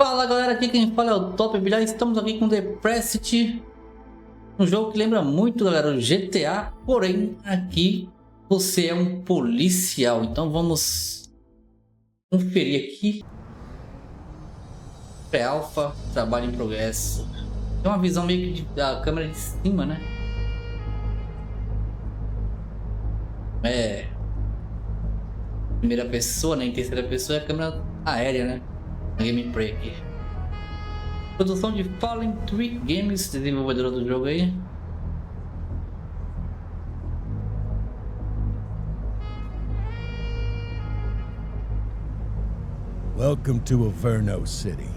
Fala galera, aqui quem fala é o Top Bilhar. Estamos aqui com The Precint, um jogo que lembra muito, galera, o GTA, porém aqui você é um policial. Então vamos conferir aqui. Pré-alpha, trabalho em progresso. Tem uma visão meio que da câmera de cima, né? É primeira pessoa, né? Em terceira pessoa é a câmera aérea, né? Gameplay aqui. Produção de Fallen Tree Games, desenvolvedora do jogo aí. Welcome to Averno City.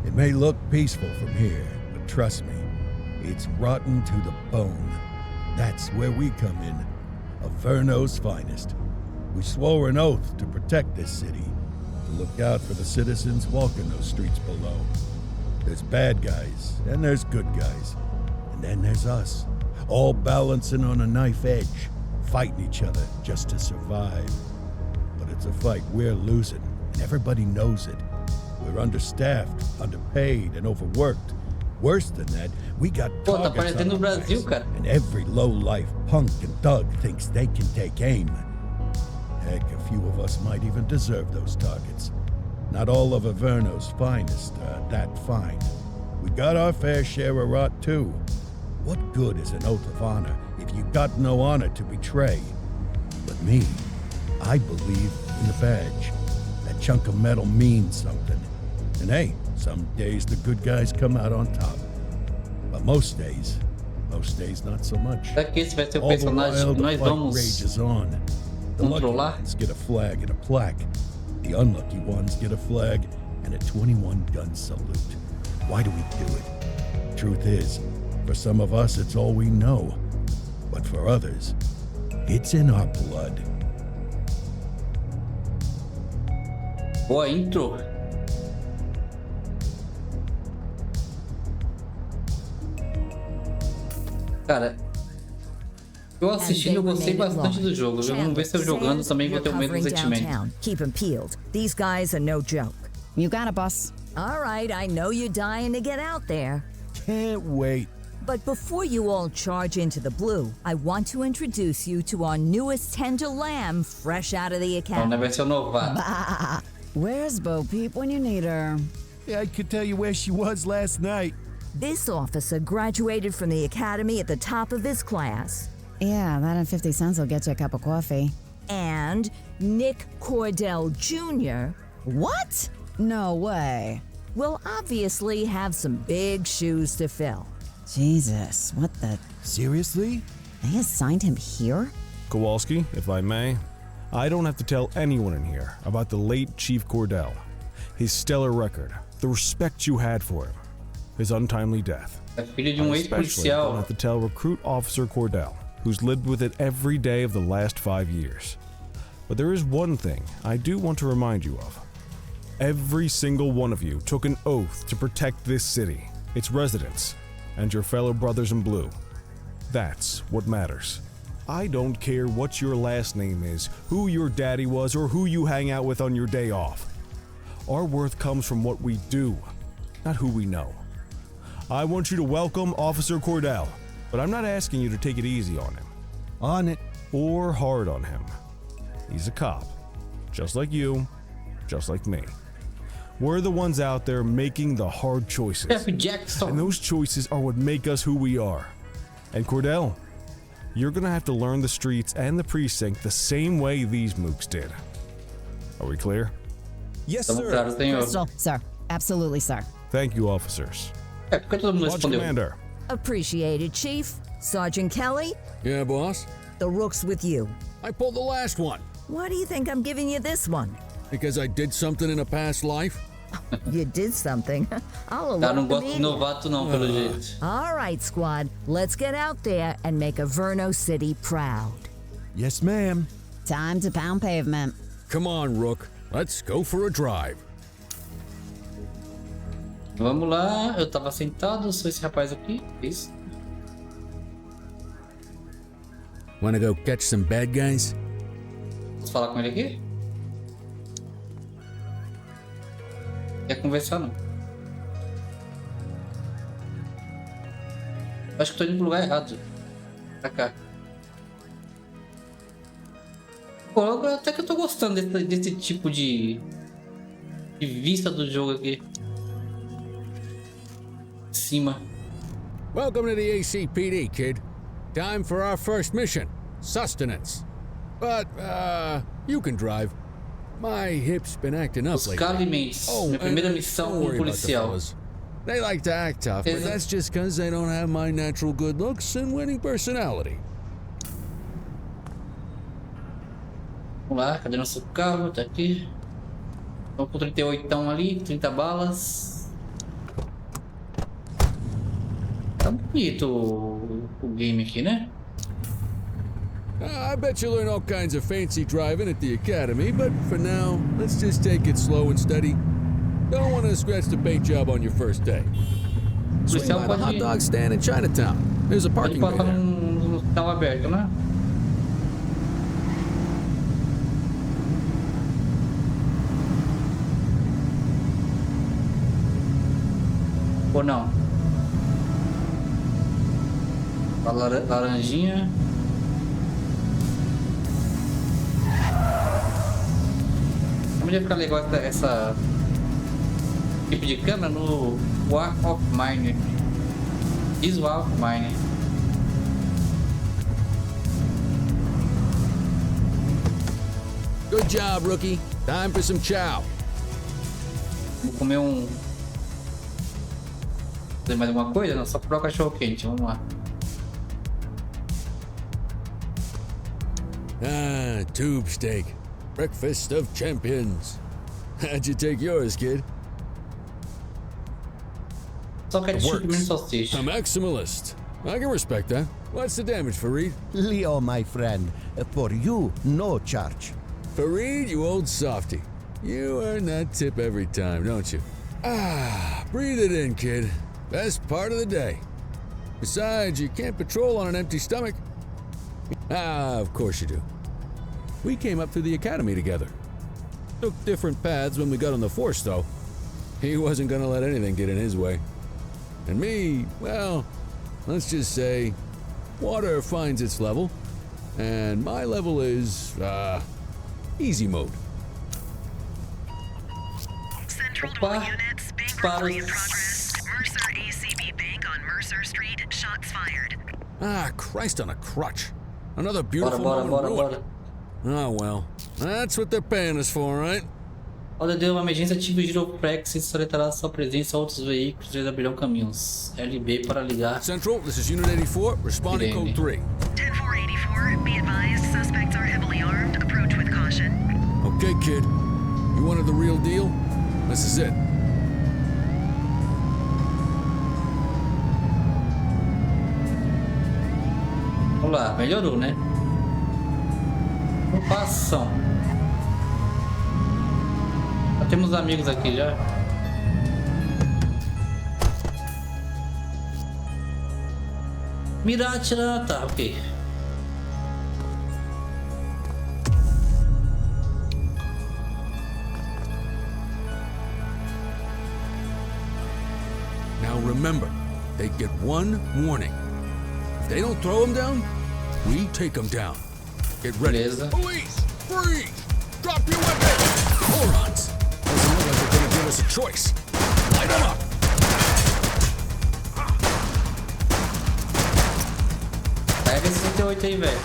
It may look peaceful from here, but trust me, it's rotten to the bone. That's where we come in. Averno's finest. We swore an oath to protect this city, to look out for the citizens walking those streets below. There's bad guys, and there's good guys. And then there's us, all balancing on a knife edge, fighting each other just to survive. But it's a fight we're losing, and everybody knows it. We're understaffed, underpaid, and overworked. Worse than that, we got targets on our backs, and every low-life punk and thug thinks they can take aim. Heck, a few of us might even deserve those targets. Not all of Averno's finest are that fine. We got our fair share of rot, too. What good is an oath of honor if you got no honor to betray? But me, I believe in the badge. That chunk of metal means something. And hey, some days the good guys come out on top. But most days not so much. Daqui esse vai ser o personagem que nós vamos rages on. The lucky ones get a flag and a plaque. The unlucky ones get a flag and a 21-gun salute. Why do we do it? Truth is, for some of us it's all we know. But for others, it's in our blood. Boa intro. Cara, eu assistindo, eu gostei bastante do jogo. Vamos ver se eu jogando também vou ter o mesmo sentimento. Keep them peeled. These guys are no joke. You got it, boss. All right, I know you're dying to get out there. Can't wait. But before you all charge into the blue, I want to introduce you to our newest tender lamb, fresh out of the academy. Vai ser o novato. Where's Bo Peep when you need her? Yeah, I could tell you where she was last night. This officer graduated from the academy at the top of his class. Yeah, that and 50 cents will get you a cup of coffee. And Nick Cordell Jr. What? No way. will obviously have some big shoes to fill. Jesus, what the... Seriously? They assigned him here? Kowalski, if I may, I don't have to tell anyone in here about the late Chief Cordell, his stellar record, the respect you had for him, his untimely death. É filho de um I especially don't have to tell Recruit Officer Cordell, who's lived with it every day of the last 5 years. But there is one thing I do want to remind you of. Every single one of you took an oath to protect this city, its residents, and your fellow brothers in blue. That's what matters. I don't care what your last name is, who your daddy was, or who you hang out with on your day off. Our worth comes from what we do, not who we know. I want you to welcome Officer Cordell, but I'm not asking you to take it easy on him. On it. Or hard on him. He's a cop, just like you, just like me. We're the ones out there making the hard choices. And those choices are what make us who we are. And Cordell, you're gonna have to learn the streets and the precinct the same way these mooks did. Are we clear? Yes, sir. Crystal, sir. Absolutely, sir. Thank you, officers. Watch Commander. Appreciated, Chief. Sergeant Kelly, Yeah, boss? the rook's with you. I pulled the last one. Why do you think I'm giving you this one? Because I did something in a past life? You did something. I'll Tá, alert não the gosto de media. novato não, pelo jeito. All right, squad. Let's get out there and make Averno City proud. Yes, ma'am. Time to pound pavement. Come on, Rook. Let's go for a drive. Vamos lá, eu tava sentado, sou esse rapaz aqui, isso. Wanna go catch some bad guys? Posso falar com ele aqui? Quer conversar não? Acho que tô indo pro lugar errado. Pra cá. Pô, até que eu tô gostando desse tipo de vista do jogo aqui. De cima. Welcome to the ACPD, kid. Time for our first mission, sustenance. But, you can drive. My hip's been acting up lately. Buscar alimentos. Minha primeira missão don't como worry about the policial. fellas. They like to act tough, but that's just because they don't have my natural good looks and winning personality. Vamos lá, cadê nosso carro? Tá aqui. Vamos com 38 ali, 30 balas. Tá bonito o game aqui, né? I bet you learn all kinds of fancy driving at the academy, but for now, let's just take it slow and steady. Don't want to scratch the paint job on your first day. Swing by the hot dog stand in Chinatown. There's a parking bay Pode passar there. num local aberto, né? Ou não? A laranjinha. Como ia ficar legal essa tipo de câmera no Walk of Mine. Visual of Mine. Good job, rookie. Time for some chow. Vou comer um. Fazer mais alguma coisa? Não, só provar o cachorro quente. Vamos lá. Ah, tube steak. Breakfast of champions. How'd you take yours, kid? Só ketchup menos salsicha. A maximalist. I can respect that. What's the damage, Fareed? Leo, my friend, for you, no charge. Fareed, you old softy. You earn that tip every time, don't you? Ah, breathe it in, kid. Best part of the day. Besides, you can't patrol on an empty stomach. Ah, of course you do. We came up through the academy together. Took different paths when we got on the force, though. He wasn't gonna let anything get in his way. And me, well, let's just say, water finds its level, and my level is, easy mode. Central to all units, bank robbery in progress. Mercer ACB Bank on Mercer Street, shots fired. Ah, Christ on a crutch. Another beautiful Bora. moment ruined. Oh well, that's what they're paying us for, right? Ordem de uma emergência, ative o giroprex e soletrará sua presença a outros veículos e abrirão caminhos. LB para ligar. Central, this is Unit 84, responding code 3. 10-484, be advised, suspects are heavily armed, approach with caution. Okay, kid. You wanted the real deal? This is it. Vamos lá, melhorou, né? Ocupação. Já temos amigos aqui já. Mirar, atirar, tá, ok. Now remember, they get one warning. If they don't throw them down, we take them down. Get ready. Beleza. Police! Freeze! Drop your weapons! Morons! Doesn't look like they're gonna give us a choice. Light them up! Pega esse 68 aí, velho.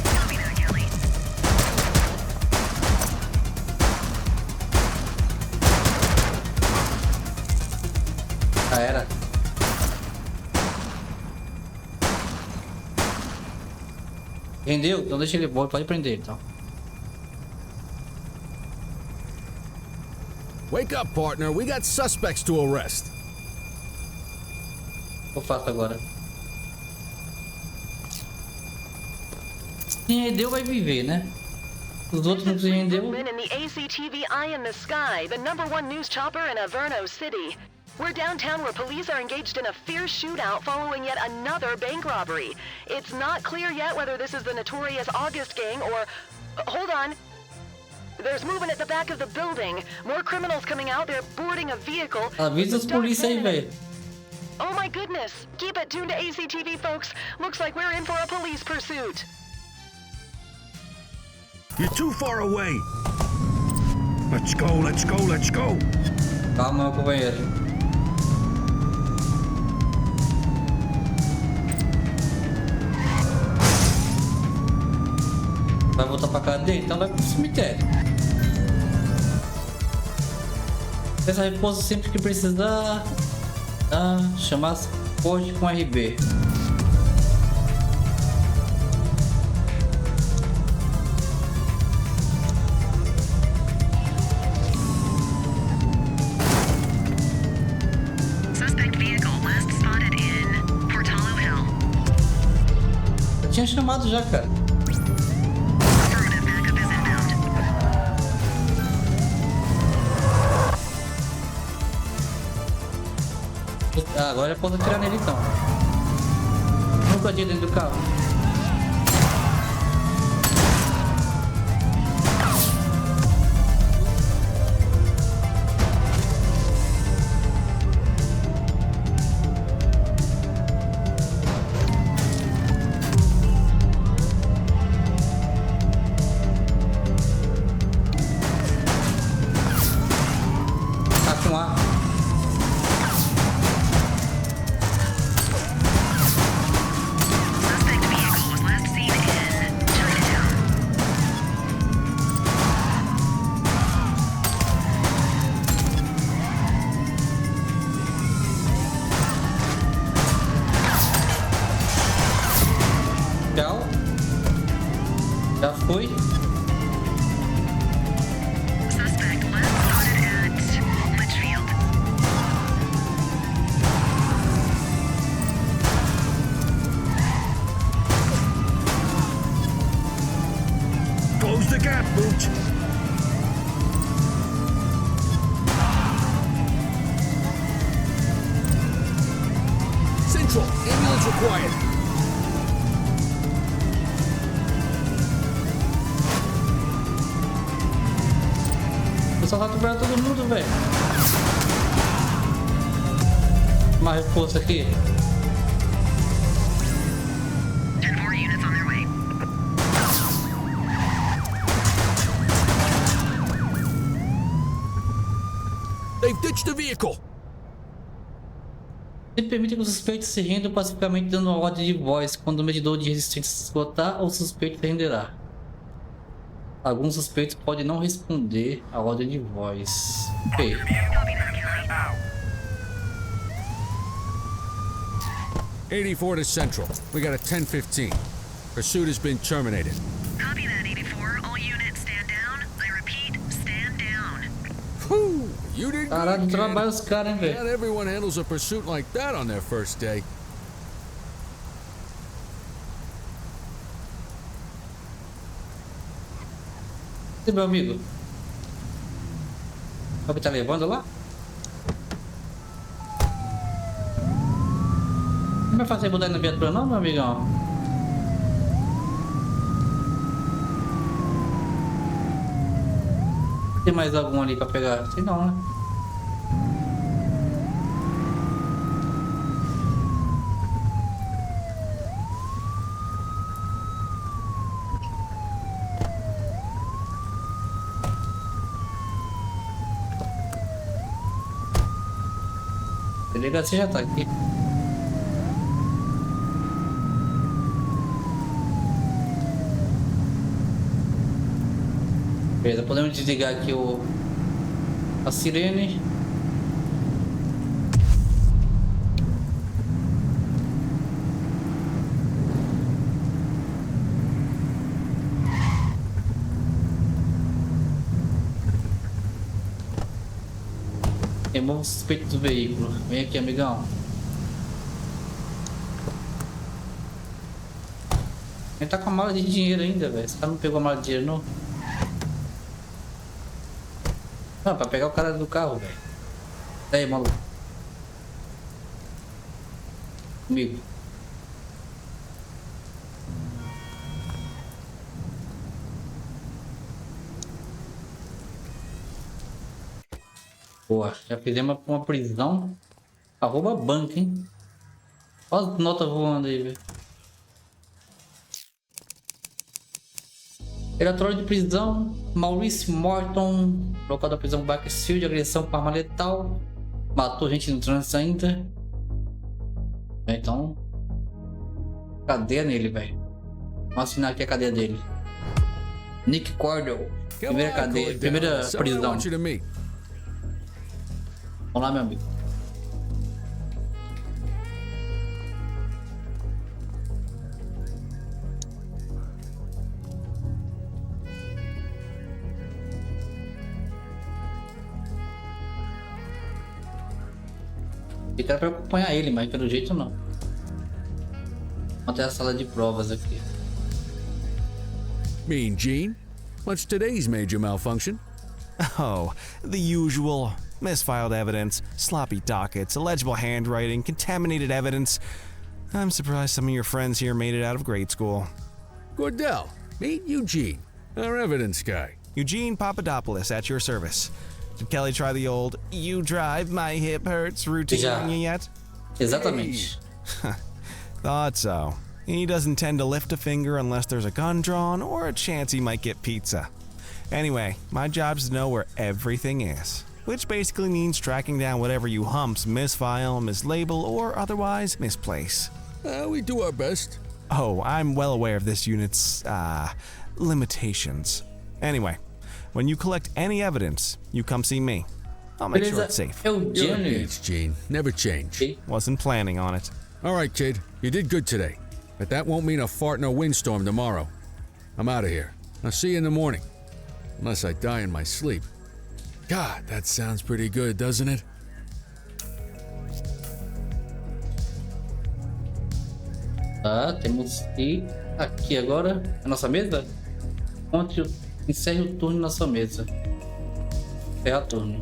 Copy that, Kelly. Já era. Prendeu? Então deixa ele embora, pode prender então. Wake up, partner. We got suspects to arrest. O que eu faço agora? Se rendeu, vai viver, né? Os outros não se rendeu. In the ACTV Eye in the Sky, the #1 news chopper in Averno City. We're downtown where police are engaged in a fierce shootout following yet another bank robbery. It's not clear yet whether this is the notorious August gang or... hold on. There's movement at the back of the building. More criminals coming out. They're boarding a vehicle. Avisa os polícia aí, velho. Oh my goodness. Keep it tuned to ACTV, folks. Looks like we're in for a police pursuit. You're too far away. Let's go, let's go, let's go. Calma, meu companheiro. Vai voltar pra cadeia? Então vai pro cemitério. Peça repouso sempre que precisar. Chamar suporte com RB. Suspect vehicle last spotted in Portalo Hill. Eu tinha chamado já, cara. Affirmative, backup is inbound. Agora eu posso atirar nele então. Nunca dentro do carro. Tá com ar. Suspect vehicle was last seen in Chinatown. Tchau. Já foi. Suspect last spotted at Litchfield. Close the gap, Boot. Central, ambulance required. O pessoal tá cobrando todo mundo, velho. Mais reforço aqui. 10 more units on their way. They've ditched the vehicle. Ele permite que os suspeitos se rendam pacificamente dando uma ordem de voz. Quando o medidor de resistência se esgotar, o suspeito se renderá. Alguns suspeitos podem não responder à ordem de voz. Ok. Copy that, Kelly. 84 to Central. We got a 10:15. Pursuit has been terminated. Copy that, 84. All units stand down. I repeat, stand down. Whew, you did Caralho, good, kid. trabalho os caras, hein, Not velho. everyone handles a pursuit like that on their first day. E meu amigo? O que tá levando lá? Não vai fazer mudar na viatura não, meu amigão? Tem mais algum ali pra pegar? Sei não, né? A delegacia já tá aqui. Beleza, podemos desligar aqui a sirene. Remova o suspeito do veículo. Vem aqui, amigão. Ele tá com a mala de dinheiro ainda, velho. Esse cara não pegou a mala de dinheiro, não? Não, pra pegar o cara do carro, velho. Aí, maluco. Comigo. Boa, já fizemos uma prisão. Arroba banco, hein? Olha as notas voando aí, velho. Relatório de prisão. Maurice Morton, local da prisão Bakersfield, agressão com arma letal. Matou gente no trânsito ainda. Então, cadeia nele, velho. Vamos assinar aqui a cadeia dele. Nick Cordell. Primeira cadeia, primeira prisão. Vamos lá, meu amigo. Fica pra acompanhar ele, mas pelo jeito não. Vamos até a sala de provas aqui. Mean Gene? What's today's major malfunction? Oh, the usual. Misfiled evidence, sloppy dockets, illegible handwriting, contaminated evidence. I'm surprised some of your friends here made it out of grade school. Cordell, meet Eugene, our evidence guy. Eugene Papadopoulos at your service. Did Kelly try the old "you drive, my hip hurts" routine on you yet? Exatamente. Thought so. He doesn't tend to lift a finger unless there's a gun drawn or a chance he might get pizza. Anyway, my job's to know where everything is, which basically means tracking down whatever you humps misfile, mislabel, or otherwise misplace. We do our best. Oh, I'm well aware of this unit's, limitations. Anyway, when you collect any evidence, you come see me. I'll make sure it's safe. You're engaged, Gene. Never change. Wasn't planning on it. All right, kid. You did good today. But that won't mean a fart in a windstorm tomorrow. I'm out of here. I'll see you in the morning. Unless I die in my sleep. God, that sounds pretty good, doesn't it? Tá, temos que aqui agora a nossa mesa. Encerre o turno na sua mesa. Encerra turno.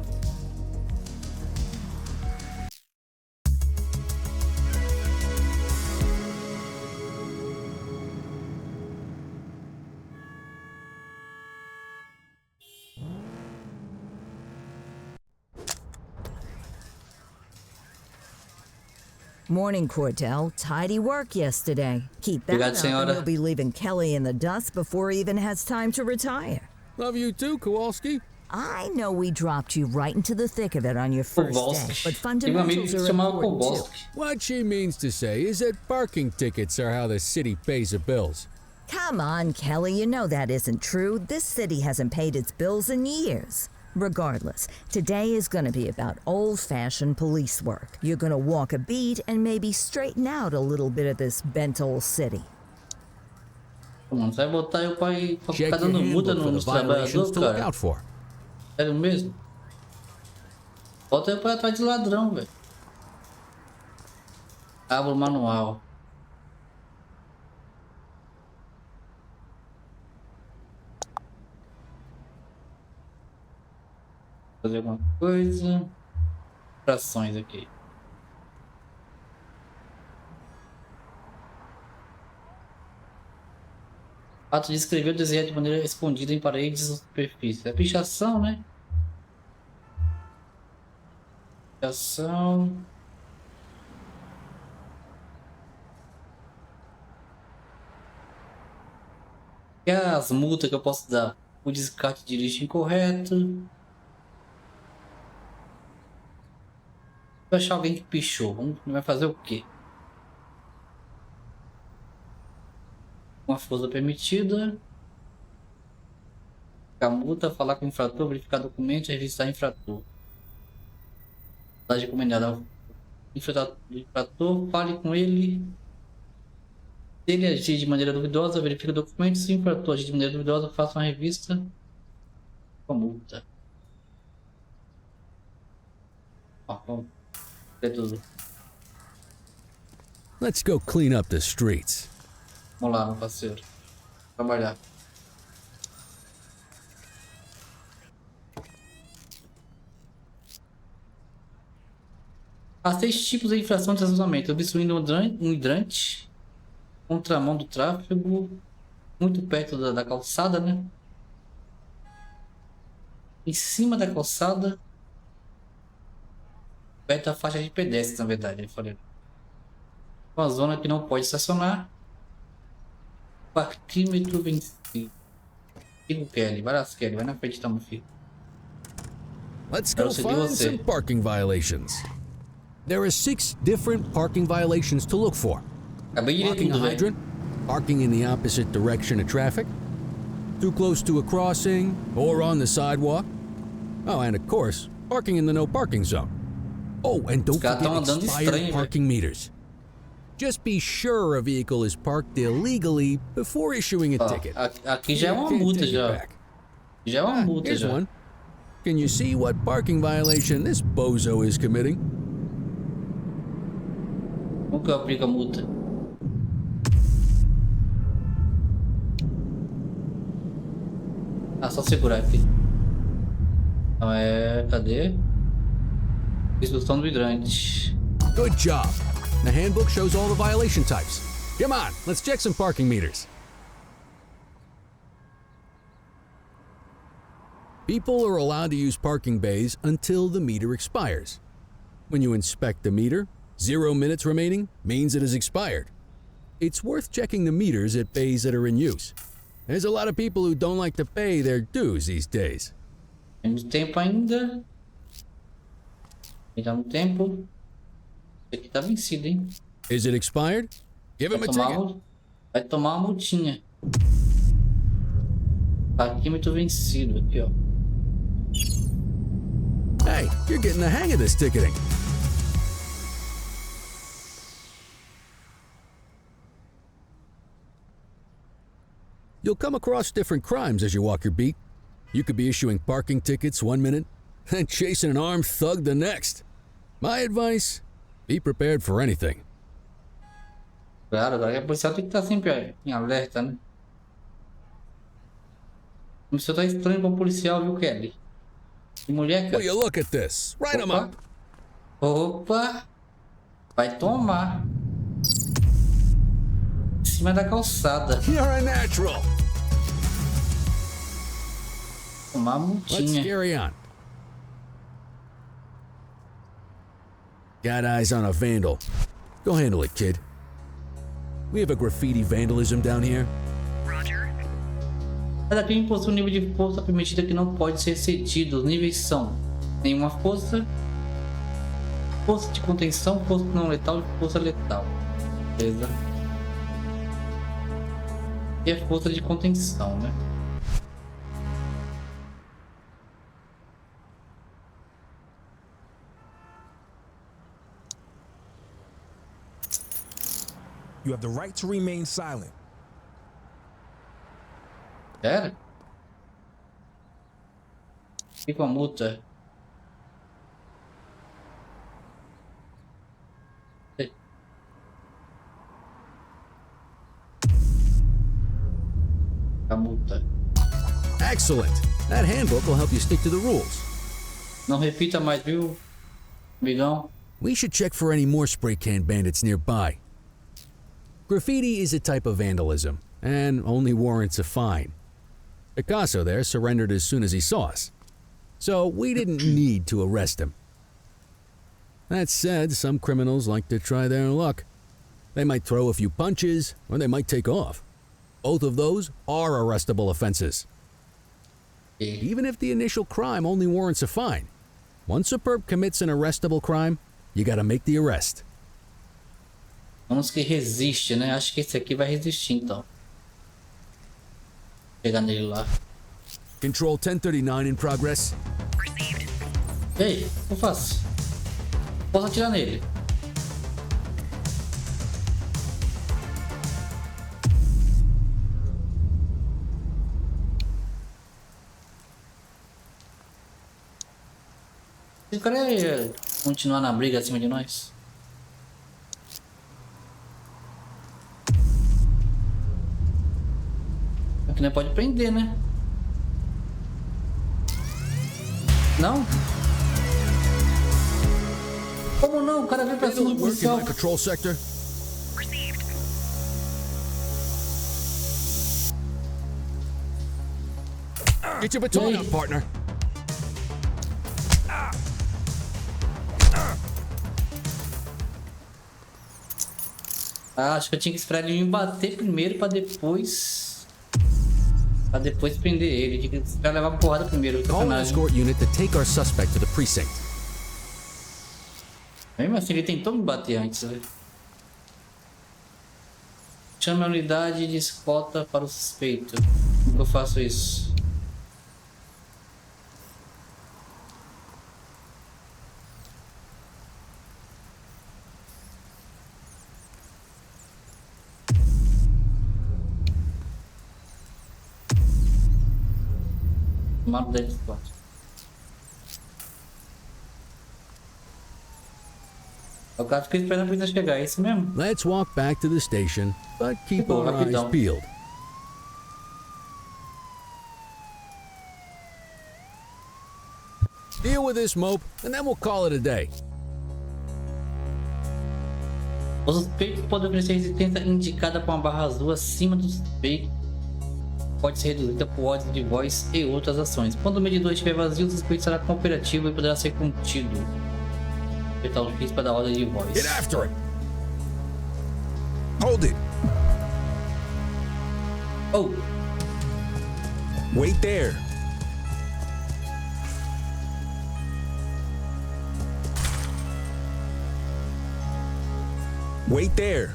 Morning, Cordell. Tidy work yesterday. Keep that Obrigado, up senhora. and you'll be leaving Kelly in the dust before he even has time to retire. Love you too, Kowalski. I know we dropped you right into the thick of it on your first day, but fundamentals are important too. What she means to say is that parking tickets are how the city pays the bills. Come on, Kelly, you know that isn't true. This city hasn't paid its bills in years. Regardless, today is going to be about old-fashioned police work. You're going to walk a beat and maybe straighten out a little bit of this bent old city. Mano, você vai botar eu pra Check ficar your dando multa handbook for the nos violations trabalhadores, to look cara? out for. Sério mesmo? Bota eu pra atrás de ladrão, velho. Abra o manual. Fazer alguma coisa. Frações aqui. Ato de escrever ou desenhar de maneira escondida em paredes ou superfície. É pichação, né? Pichação. E as multas que eu posso dar? O descarte de lixo incorreto. Vou achar alguém que pichou. Vai fazer o quê? Uma força permitida. A multa, falar com o infrator, verificar documentos, revistar infrator. Recomendada. Infrator, fale com ele. Se ele agir de maneira duvidosa, verifique documentos. Se o infrator agir de maneira duvidosa, faça uma revista com a multa. Vamos ver tudo. Let's go clean up the streets. Vamos lá, meu parceiro. Trabalhar. Há 6 tipos de infração de estacionamento: obstruindo um hidrante, contramão do tráfego, muito perto da calçada, né? Em cima da calçada, perto da faixa de pedestres, na verdade. Eu falei. Uma zona que não pode estacionar. Parquímetro vencido. Fica o Kelly. Vai lá, Kelly. Vai na frente, tá, meu filho. Let's go find some parking violations. There are 6 different parking violations to look for. Acabei de ler Blocking a tudo, velho. hydrant, parking in the opposite direction of traffic, too close to a crossing, or on the sidewalk. Oh, and of course, parking in the no parking zone. Oh, and don't caras tão forget andando expired estranho, parking meters. Just be sure a vehicle is parked illegally before issuing a Ó, ticket. aqui já é uma You can't multa take it já. back. Já é uma multa Here's já. one. Can you see what parking violation this bozo is committing? Como que eu aplico a multa? Ah, só segurar aqui. Então é... Cadê? Instrução do hidrante. Good job. The handbook shows all the violation types. Come on, let's check some parking meters. People are allowed to use parking bays until the meter expires. When you inspect the meter, 0 minutes remaining means it has expired. It's worth checking the meters at bays that are in use. There's a lot of people who don't like to pay their dues these days. Temos tempo ainda. Ainda no tempo. Esse aqui tá vencido, hein? Is it expired? Give him a ticket. Vai tomar uma multinha. Parquímetro vencido aqui, ó. Hey, you're getting the hang of this ticketing. You'll come across different crimes as you walk your beat. You could be issuing parking tickets 1 minute and chasing an armed thug the next. My advice, be prepared for anything. Claro, agora a policial tem que estar sempre em alerta, né? O senhor tá estranho com o policial, viu, Kelly? Que mulher, cara. Will you look at this? Write him up. Opa! Vai tomar. Em cima da calçada. You're a natural. Tomar Let's multinha. carry on. Got eyes on a vandal. Go handle it, kid. We have a graffiti vandalism down here. Roger. Cada crime possui um nível de força permitida que não pode ser excedido. Os níveis são nenhuma força, força de contenção, força não letal e força letal. Beleza? E é força de contenção, né? You have the right to remain silent. Sério? E com a multa? A multa. Excellent. That handbook will help you stick to the rules. Não repita mais, viu, amigão? We should check for any more spray can bandits nearby. Graffiti is a type of vandalism, and only warrants a fine. Picasso there surrendered as soon as he saw us, so we didn't need to arrest him. That said, some criminals like to try their luck. They might throw a few punches, or they might take off. Both of those are arrestable offenses. Even if the initial crime only warrants a fine, once a perp commits an arrestable crime, you gotta make the arrest. Vamos que resiste, né? Acho que esse aqui vai resistir, então. Pegar nele lá. Control 1039 in progress. Received. Ei, o que eu faço? Posso atirar nele? Esse cara ia continuar na briga acima de nós? Aqui não pode prender, né? Não? Como não? O cara veio pra cima do Work in policial. my patrol sector. Received. Get your baton Hey. up, partner. Ah, acho que eu tinha que esperar ele me bater primeiro pra depois... prender ele. Tinha que esperar levar porrada primeiro. Call an escort unit to take our suspect to the precinct. Mesmo assim, ele tentou me bater antes, velho. Chame a unidade de escolta para o suspeito. Como que eu faço isso? Mapa da escolta. O cara fica esperando a polícia chegar, é isso mesmo? Let's walk back to the station, but keep Bom, our eyes rapidão. peeled. Deal with this mope, and then we'll call it a day. Os suspeitos podem oferecer resistência indicada com uma barra azul acima do suspeito. Pode ser reduzida por ordem de voz e outras ações. Quando o medidor estiver vazio, o suspeito será cooperativo e poderá ser contido. Apertar o X para dar ordem de voz. Get after it! Hold it! Oh! Wait there! Wait there!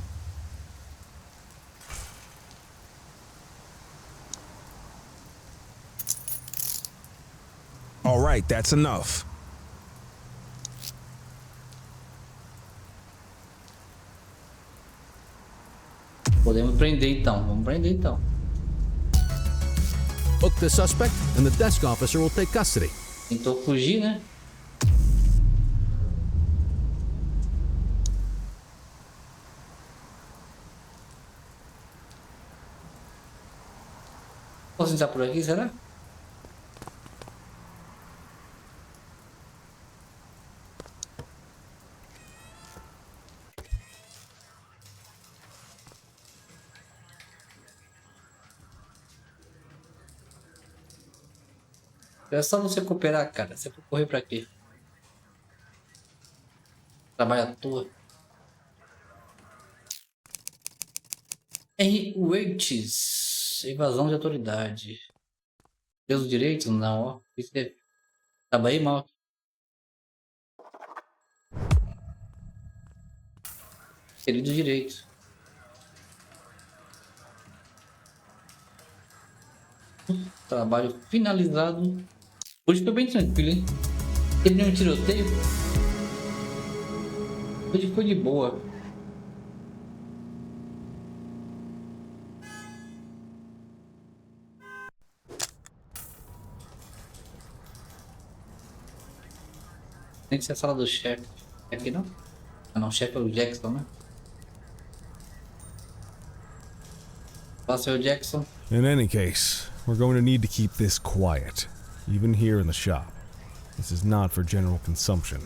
All right, that's enough. Podemos prender então. Vamos prender então. Book the suspect, and the desk officer will take custody. Tentou fugir, né? Posso entrar por aqui, será? É só você cooperar, cara. Você vai correr pra quê? Trabalho à toa. R. Waits. Evasão de autoridade. Deus dos direitos? Não, ó. Isso é... Trabalhei mal. Querido direito. Trabalho finalizado. Hoje foi bem tranquilo, hein? Teve um tiroteio. Hoje foi de boa. Tem que ser a sala do chefe. Aqui não? Ah, não, o chefe é o Jackson, né? Fala, seu Jackson. In any case, we're going to need to keep this quiet, even here in the shop. This is not for general consumption.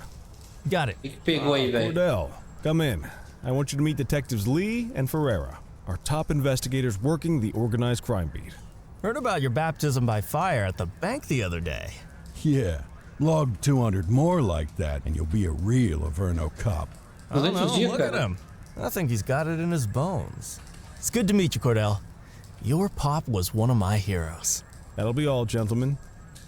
Got it. O que pegou aí, velho? Cordell, come in. I want you to meet Detectives Lee and Ferreira, our top investigators working the organized crime beat. Heard about your baptism by fire at the bank the other day. Yeah, log 200 more like that and you'll be a real Averno cop. I don't know, look at him. I think he's got it in his bones. It's good to meet you, Cordell. Your pop was one of my heroes. That'll be all, gentlemen.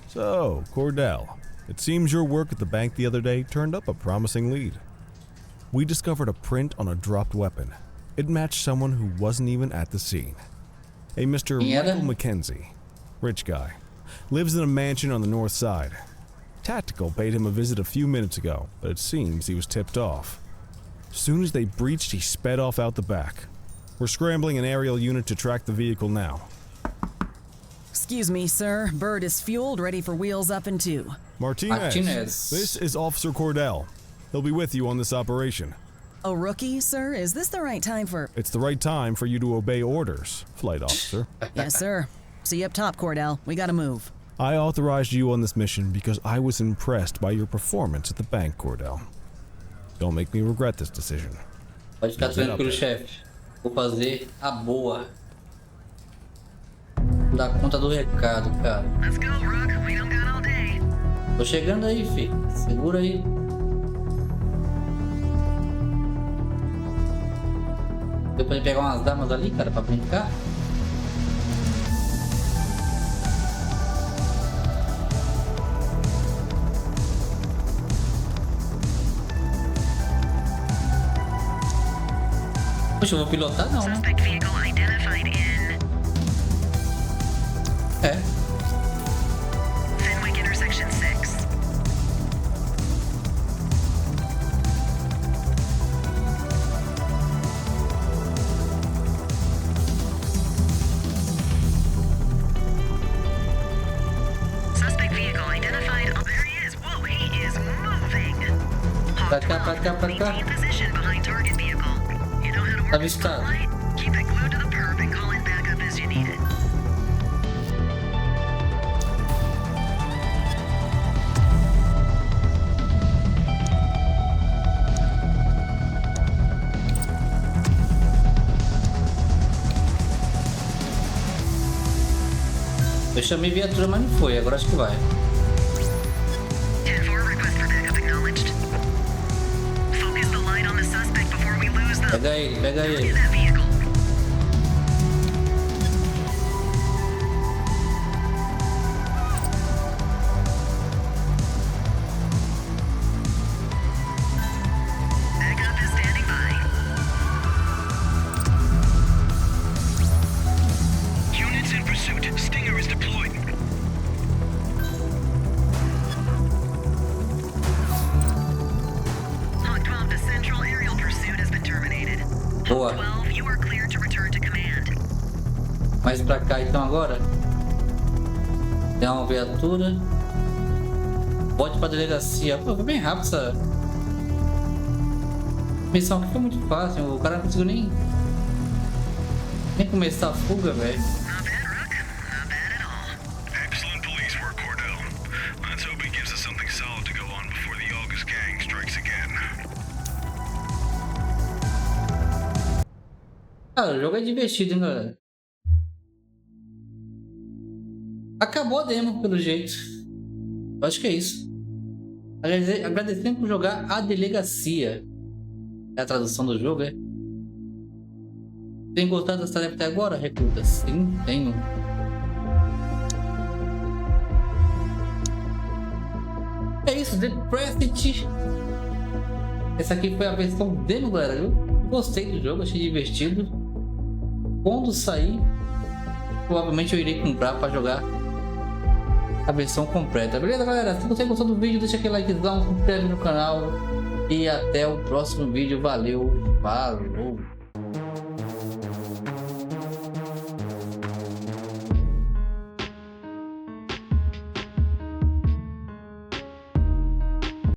So, Cordell, it seems your work at the bank the other day turned up a promising lead. We discovered a print on a dropped weapon. It matched someone who wasn't even at the scene. A Mr. Michael McKenzie, rich guy, lives in a mansion on the north side. Tactical paid him a visit a few minutes ago, but it seems he was tipped off. Soon as they breached, he sped off out the back. We're scrambling an aerial unit to track the vehicle now. Excuse me, sir. Bird is fueled, ready for wheels up in 2. Martinez. This is Officer Cordell. He'll be with you on this operation. A rookie, sir? Is this the right time for... It's the right time for you to obey orders, Flight Officer. Yes, sir. See you up top, Cordell. We gotta move. I authorized you on this mission because I was impressed by your performance at the bank, Cordell. Don't make me regret this decision. Pode ficar tranquilo, chefe. Vou fazer a boa. Vou dar conta do recado, cara. Let's go, Rook. We don't got all day. Tô chegando aí, fi. Segura aí. Deu pra pegar umas damas ali, cara, pra brincar. Poxa, eu vou pilotar não, né? É. Fenwick intersection 6. Suspect vehicle identified. Oh, there he is. Whoa, he is moving. Pra cá, pra cá, pra cá. Maintain position behind target vehicle. You know how to work Avistado. the light? Keep it glued to the perp and call in backup as you need it. Eu chamei viatura, mas não foi. Agora acho que vai. 10-4, request for backup acknowledged. Focus the light on the suspect before we lose them. Pega ele, pega Target ele. that vehicle. Backup is standing by. Units in pursuit. Stinger is deployed. Hawk 12 to Central. Aerial pursuit has been terminated. Boa. Hawk 12, you are cleared to return to command. Mais pra cá então agora. Tem uma viatura. Bote pra delegacia. Pô, foi bem rápido essa missão aqui, foi muito fácil. O cara não conseguiu nem começar a fuga, velho. Not bad, Rook. Not bad at all. Excellent police work, Cordell. Let's hope it gives us something solid to go on before the August gang strikes again. Cara, o jogo é divertido, hein, galera? Acabou a demo, pelo jeito. Eu acho que é isso. Agradecendo por jogar A Delegacia. É a tradução do jogo, é? Tem gostado dessa tarefa até agora, recruta? Sim, tenho. É isso, The Precint. Essa aqui foi a versão demo, galera. Eu gostei do jogo, achei divertido. Quando sair, provavelmente eu irei comprar para jogar a versão completa. Beleza, galera? Se você gostou do vídeo, deixa aquele likezão, se inscreve no canal. E até o próximo vídeo. Valeu, falou!